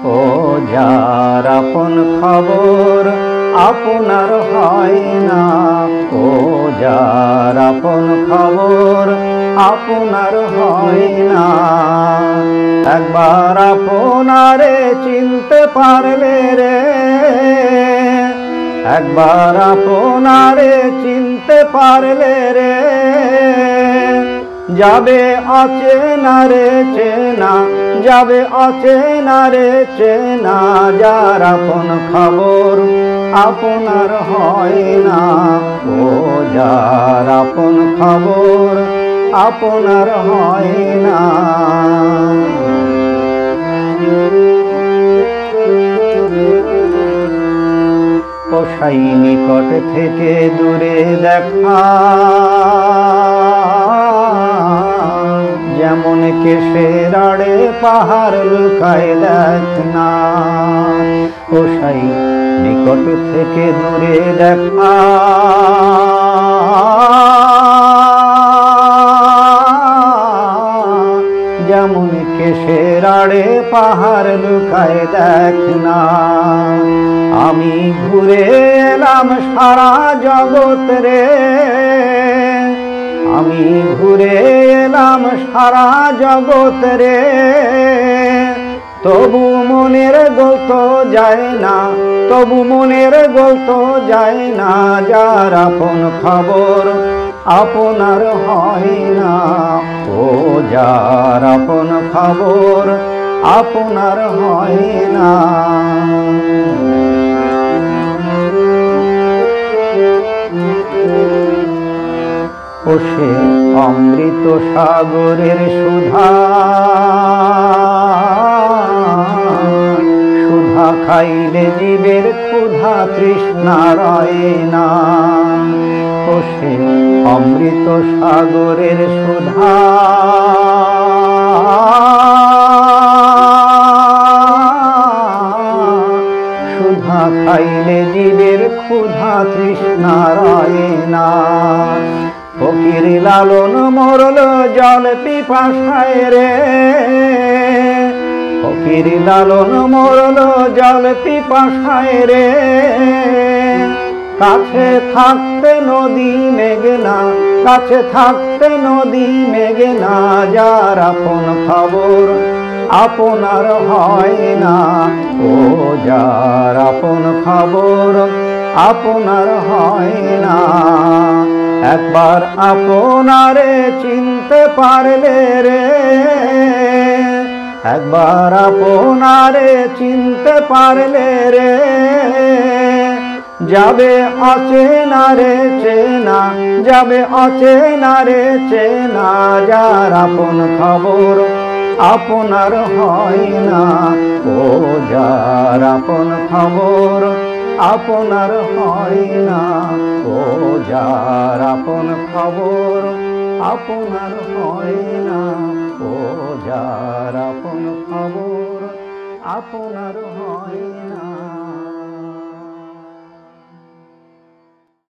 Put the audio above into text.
ও যার আপন খবর আপনার হয় না, ও যার আপন খবর আপনার হয় না। একবার আপনারে চিনতে পারলে রে, একবার আপনারে চিনতে পারলে রে, যাবে অচেনা রে চেনা, যাবে অচেনা রে চেনা। যার আপন খবর আপনার হয় না, ও যার আপন খবর আপনার হয় না। কসাই নিকট থেকে দূরে দেখা, যেমন কেশের আড়ে পাহাড় লুকায় দেখ না। কসাই নিকট থেকে দূরে দেখা, যেমন কেশের আড়ে পাহাড় লুকায় দেখ না। আমি ঘুরে এলাম সারা জগৎ রে, আমি ঘুরে এলাম সারা জগৎ রে, তবু মনের গল্প যায় না, তবু মনের গল্প যায় না। যার আপন খবর আপনার হয় না, ও যার আপন খবর আপনার হয় না। ও সে অমৃত সাগরের সুধা, সুধা খাইলে জীবের ক্ষুধা তৃষ্ণা রয় না। ও সে অমৃত সাগরের সুধা, সুধা খাইলে জীবের ক্ষুধা তৃষ্ণা রয় না। ফকির লালন মরল জল পিপাসায় রে, ফকির লালন মরল জল পিপাসায় রে, কাছে থাকতে নদী মেঘনা, কাছে থাকতে নদী মেঘনা। যার আপন খবর আপনার হয় না, ও যার আপন খবর আপনার হয় না। একবার আপনারে চিনতে পারলে রে, একবার আপনারে চিনতে পারলে রে, যাবে অচেনা রে চেনা, যাবে অচেনা রে চেনা। যার আপন খবর আপনার হয় না, ও যার আপন খবর আপনার হয় না, ও যার আপন খবর আপনার হয় না, ও যার আপন খবর আপনার